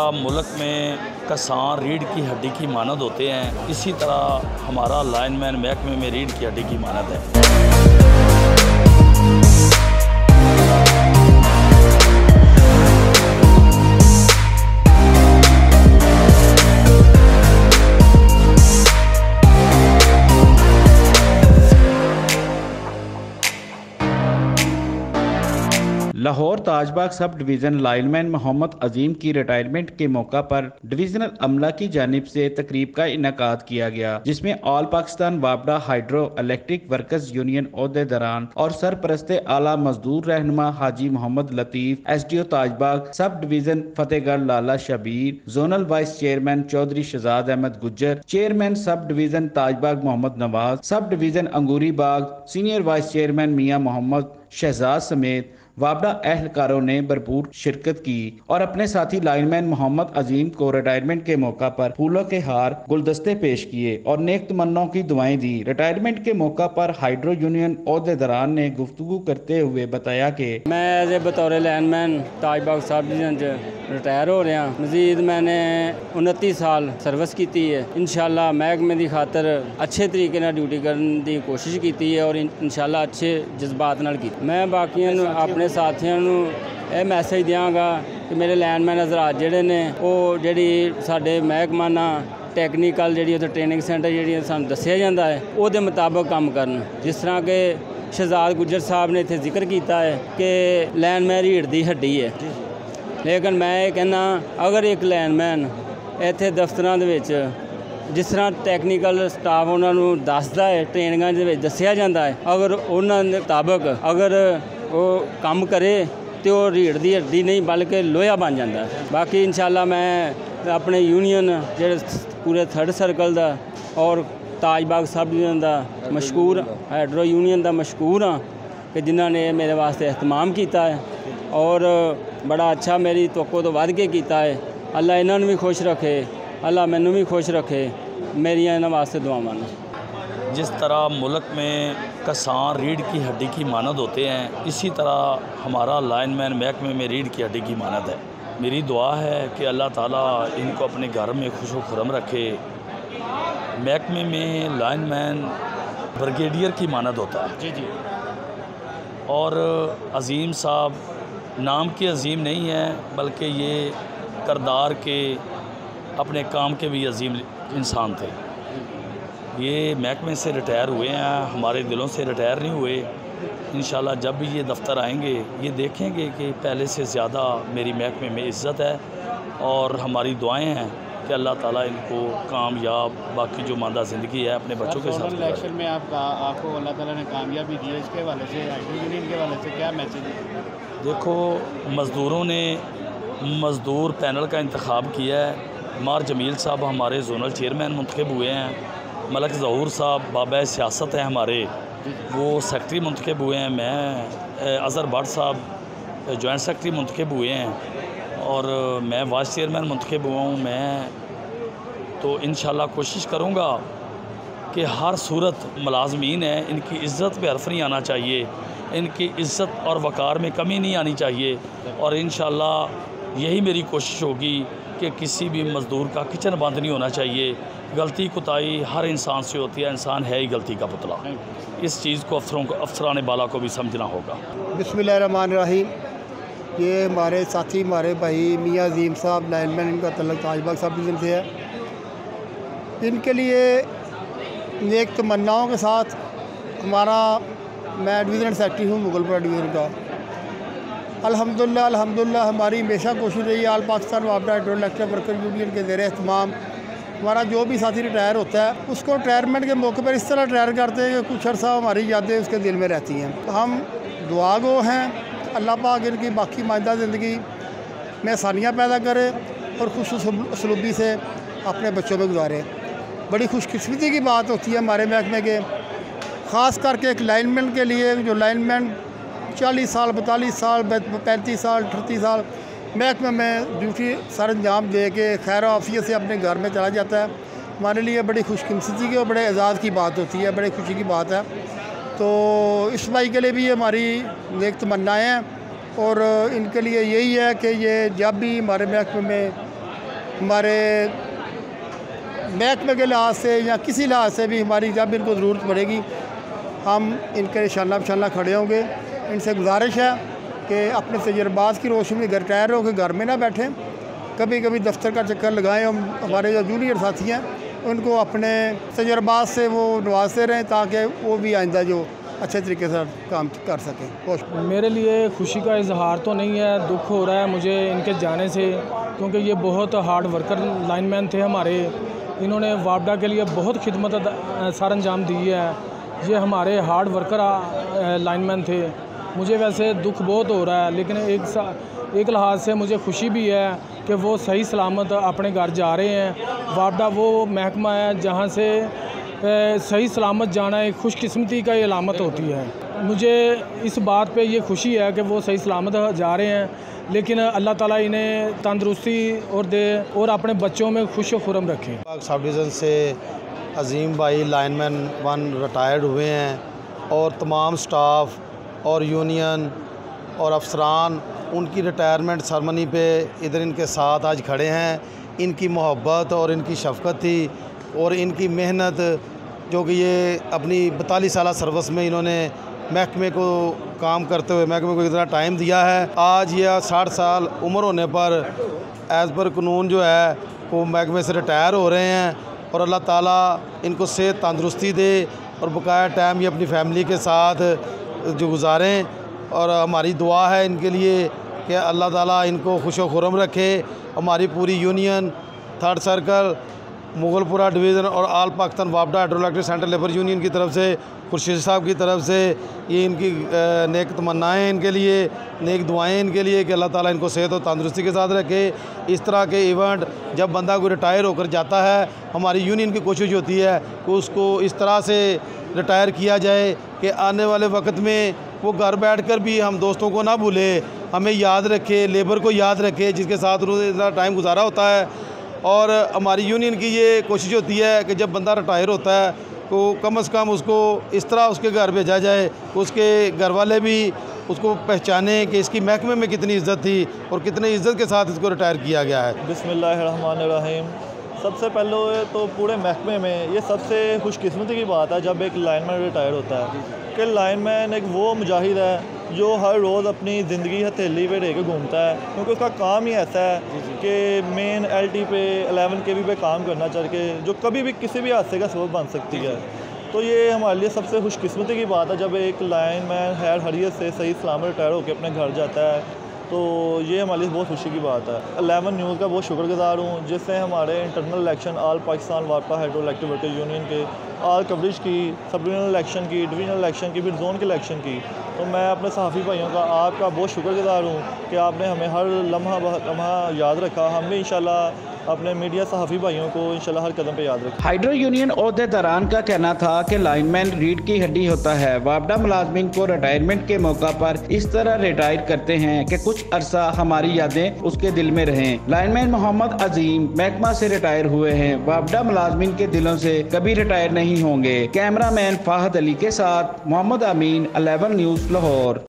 तरह मुल्क में किसान रीढ़ की हड्डी की मानद होते हैं, इसी तरह हमारा लाइनमैन महकमे में रीढ़ की हड्डी की मानद है। Lahore Tajbagh sub division lineman Mohammad अजीम की रिटायरमेंट के मौका पर डिवीजनल अमला की जानिब से तकरीब का इनेकाद किया गया, जिसमें ऑल पाकिस्तान वापडा हाइड्रो इलेक्ट्रिक वर्कर्स यूनियन ओहदेदारान और सरपरस्ते आला मजदूर रहनुमा हाजी मोहम्मद लतीफ़, SDO Tajbagh subdivision Fatehgarh Lala Shabbir, zonal vice chairman Chaudhry Shahzad Ahmad Gujjar, chairman subdivision Tajbagh Mohammad Nawaz, subdivision Angoori Bagh, senior vice chairman Mian Mohammad Shahzad समेत वापडा एहलकारों ने भरपूर शिरकत की और अपने साथी लाइनमैन मोहम्मद अजीम को रिटायरमेंट के मौका पर फूलों के हार, गुलदस्ते पेश किए और नेक तमन्नाओं की दुआएं दी। रिटायरमेंट के मौका पर हाइड्रो यूनियन ओहदेदारान ने गुफ्तगू करते हुए बताया कि मैं बतौर lineman Tajbagh sub division retire हो रहा। मजीद मैंने 29 साल सर्विस की है। इंशाल्लाह महकमे की खातर अच्छे तरीके नाल ड्यूटी करने की कोशिश की है और इंशाल्लाह अच्छे जज्बात नाल की। मैं बाकियों अपने साथियों को यह मैसेज देंगा कि मेरे लाइनमैन हज़रात जिहड़े ने वो जिहड़ी साडे महकमाना टैक्नीकल जिहड़ी उत्थे ट्रेनिंग सेंटर जिहड़ी सानूं दस्सिया जांदा है उहदे मुताबिक काम करन। जिस तरह के शहजाद गुज्जर साहब ने इत्थे जिक्र किया है कि लाइनमैन रीढ़ दी हड्डी है, लेकिन मैं ये कहना अगर एक लाइनमैन इत्थे दफ्तरां दे विच जिस तरह टैक्नीकल स्टाफ उन्होंने दसदा है, ट्रेनिंगां दे विच दस्सिया जांदा है, अगर उन्हां दे मुताबिक अगर वो काम करे तो रीढ़ दी हड्डी नहीं बल्कि लोहा बन जाता है। बाकी इंशाल्लाह मैं अपने यूनियन जो पूरे 3rd सर्कल का और ताजबाग सब डिवीजन का मशहूर हाइड्रो यूनियन का मशहूर हाँ कि जिन्होंने मेरे वास्ते एहतमाम किया है और बड़ा अच्छा मेरी तवक्को तो वध के किया है। अल्लाह इन्होंने भी खुश रखे, अल्लाह मैनू भी खुश रखे, मेरिया इन्होंने वास्ते दुआवां ने। जिस तरह मुल्क में किसान रीढ़ की हड्डी की मानद होते हैं, इसी तरह हमारा लाइनमैन महकमे में रीढ़ की हड्डी की मानद है। मेरी दुआ है कि अल्लाह ताला इनको अपने घर में खुशो खुरम रखे। महकमे में लाइनमैन ब्रिगेडियर की मानद होता है। जी जी। और अजीम साहब नाम के अजीम नहीं है बल्कि ये करदार के अपने काम के भी अजीम इंसान थे। ये महकमे से रिटायर हुए हैं, हमारे दिलों से रिटायर नहीं हुए। इंशाल्लाह जब भी ये दफ्तर आएंगे ये देखेंगे कि पहले से ज़्यादा मेरी महकमे में इज़्ज़त है और हमारी दुआएं हैं कि अल्लाह ताला इनको कामयाब बाकी जो मांदा ज़िंदगी है अपने बच्चों के साथ। इलेक्शन में आपको अल्लाह ताला ने कामयाबी दी है, इसके हवाले से यूनियन के हवाले से क्या मैसेज है? देखो, मज़दूरों ने मज़दूर पैनल का इंतखाब किया है। मार जमील साहब हमारे जोनल चेयरमैन मुंतखब हुए हैं। मलक ज़हूर साहब बाबा सियासत हैं हमारे, वो सेक्रेटरी मुंतखब हुए हैं। मैं अज़हर भट्ट साहब जॉइंट सेक्रेटरी मुंतखब हुए हैं और मैं वाइस चेयरमैन मुंतखब हुआ हूँ। मैं तो इंशाल्लाह कोशिश करूँगा कि हर सूरत मुलाजमीन है इनकी इज़्ज़त पे हर्फ नहीं आना चाहिए, इनकी इज़्ज़त और वक़ार में कमी नहीं आनी चाहिए और इंशाल्लाह यही मेरी कोशिश होगी कि किसी भी मज़दूर का किचन बंद नहीं होना चाहिए। गलती कुताही हर इंसान से होती है, इंसान है ही गलती का पुतला। इस चीज़ को अफसरान बाला को भी समझना होगा। बिस्मिल्लाहिर्रहमानिर्रहीम। ये हमारे साथी हमारे भाई मियाँ अजीम साहब लाइनमैन, इनका तल्लुक़ ताजबाग सब डिवीज़न से है। इनके लिए नेक तमन्नाओं के साथ मैं डिवीज़न सेक्रेटरी हूँ मुगलपुरा डिवीज़न का। अल्हम्दुलिल्लाह हमारी हमेशा कोशिश रही है ऑल पाकिस्तान वापडा हाइड्रो इलेक्ट्रिक वर्कर यूनियन के ज़ेर एहतमाम हमारा जो भी साथी रिटायर होता है उसको रिटायरमेंट के मौके पर इस तरह रिटायर करते हैं कि कुछ अर्सा हमारी यादें उसके दिल में रहती हैं। हम दुआ गो हैं, अल्लाह पाक इनकी बाकी मायदा ज़िंदगी में आसानियाँ पैदा करे और खुश उसलूबी से अपने बच्चों में गुजारे। बड़ी खुशकिस्मती की बात होती है हमारे महकमे के, ख़ास करके एक लाइनमैन के लिए जो लाइनमैन 40 साल 42 साल 35 साल 38 साल महकमे में ड्यूटी सर अंजाम दे के खैर आफियत से अपने घर में चला जाता है। हमारे लिए बड़ी खुशकिस्मती की और बड़े एजाज़ की बात होती है, बड़ी खुशी की बात है। तो इस भाई के लिए भी हमारी नेक तमन्नाएँ हैं और इनके लिए यही है कि ये जब भी हमारे महकमे में हमारे महकमे के लिहाज से या किसी लिहाज से भी हमारी जब इनको ज़रूरत पड़ेगी हम इनके शाला खड़े होंगे। इनसे गुजारिश है कि अपने तजर्बात की रोशनी में घर रिटायर होकर घर में ना बैठें, कभी कभी दफ्तर का चक्कर लगाएं। हमारे जो जूनियर साथी हैं उनको अपने तजर्बात से वो नवाजते रहें ताकि वो भी आइंदा जो अच्छे तरीके से काम कर सकें। मेरे लिए खुशी का इजहार तो नहीं है, दुख हो रहा है मुझे इनके जाने से, क्योंकि ये बहुत हार्ड वर्कर लाइनमैन थे हमारे। इन्होंने वापडा के लिए बहुत खिदमत सर अंजाम दी है। ये हमारे हार्ड वर्कर लाइनमैन थे। मुझे वैसे दुख बहुत हो रहा है, लेकिन एक लिहाज से मुझे खुशी भी है कि वो सही सलामत अपने घर जा रहे हैं। वापडा वो महकमा है जहाँ से सही सलामत जाना एक खुशकिस्मती का अलामत होती है। मुझे इस बात पे ये खुशी है कि वो सही सलामत जा रहे हैं, लेकिन अल्लाह ताला इन्हें तंदुरुस्ती और दे और अपने बच्चों में खुश खुरम रखें। सब डिवीज़न से अजीम भाई लाइनमैन 1 रिटायर्ड हुए हैं और तमाम स्टाफ और यूनियन और अफसरान उनकी रिटायरमेंट सरमनी पे इधर इनके साथ आज खड़े हैं। इनकी मोहब्बत और इनकी शफ़क़त थी और इनकी मेहनत, जो कि ये अपनी 42 साल सर्विस में इन्होंने महकमे को काम करते हुए महकमे को इतना टाइम दिया है। आज यह 60 साल उम्र होने पर एज़ पर कानून जो है वो महकमे से रिटायर हो रहे हैं और अल्लाह ताला इनको सेहत तंदुरुस्ती दे और बकाया टाइम ये अपनी फैमिली के साथ जो गुजारें। और हमारी दुआ है इनके लिए कि अल्लाह ताला इनको खुश खुरम रखे। हमारी पूरी union 3rd circle Mughalpura division और आल पाकिस्तान वापडा हाइड्रोइलेक्ट्रिक सेंट्रल लेबर यूनियन की तरफ से खुर्शीद साहब की तरफ से ये इनकी नेक तमन्नाएँ इनके लिए, नेक दुआएं इनके लिए कि अल्लाह ताला इनको सेहत और तंदुरुस्ती के साथ रखे। इस तरह के इवेंट जब बंदा कोई रिटायर होकर जाता है, हमारी यूनियन की कोशिश होती है कि उसको इस तरह से रिटायर किया जाए कि आने वाले वक्त में वो घर बैठकर भी हम दोस्तों को ना भूले, हमें याद रखे, लेबर को याद रखे जिसके साथ उन्होंने इतना टाइम गुजारा होता है। और हमारी यूनियन की ये कोशिश होती है कि जब बंदा रिटायर होता है तो कम से कम उसको इस तरह उसके घर भेजा जाए, उसके घर वाले भी उसको पहचाने कि इसकी महकमे में कितनी इज़्ज़त थी और कितनी इज़्ज़त के साथ इसको रिटायर किया गया है। बिस्मिल्लाहिर्रहमानिर्रहीम। सबसे पहले तो पूरे महकमे में ये सबसे खुशकिस्मती की बात है जब एक लाइनमैन रिटायर होता है कि लाइनमैन एक वो मुजाहिद है जो हर रोज़ अपनी ज़िंदगी हथेली पे लेके घूमता है, क्योंकि उसका काम ही ऐसा है कि मेन LT पे 11 kV पे काम करना चाहिए जो कभी भी किसी भी हादसे का सबब बन सकती है। तो ये हमारे लिए सबसे खुशकिस्मती की बात है जब एक लाइनमैन खैर खैरियत से सही सलामत रिटायर होकर अपने घर जाता है। तो ये हमारे लिए बहुत खुशी की बात है। 11 न्यूज़ का बहुत शुक्रगुजार हूँ जिससे हमारे इंटरनल इलेक्शन आल पाकिस्तान वापडा हाइड्रोइलेक्ट्रिक वर्कर यूनियन के आल कवरेज की, सब डिवीजनल इलेक्शन की, डिवीजनल इलेक्शन की, फिर जोन के इलेक्शन की। तो मैं अपने सहाफ़ी भाइयों का आपका बहुत शुक्रगुजार हूँ कि आपने हमें हर लम्हा याद रखा। हम भी इंशाल्लाह अपने मीडिया सहाफ़ी भाइयों को इंशाल्लाह हर कदम पे याद रखें। हाइड्रो यूनियन ओहदेदारान का कहना था कि लाइनमैन रीढ़ की हड्डी होता है। वापडा मुलाजमीन को रिटायरमेंट के मौका पर इस तरह रिटायर करते हैं कि कुछ अरसा हमारी यादें उसके दिल में रहें। लाइनमैन मोहम्मद अजीम महकमा से रिटायर हुए हैं। वापडा मुलाजमीन के दिलों से कभी रिटायर नहीं होंगे। कैमरामैन फाहद अली के साथ मोहम्मद अमीन, 11 न्यूज़ लाहौर।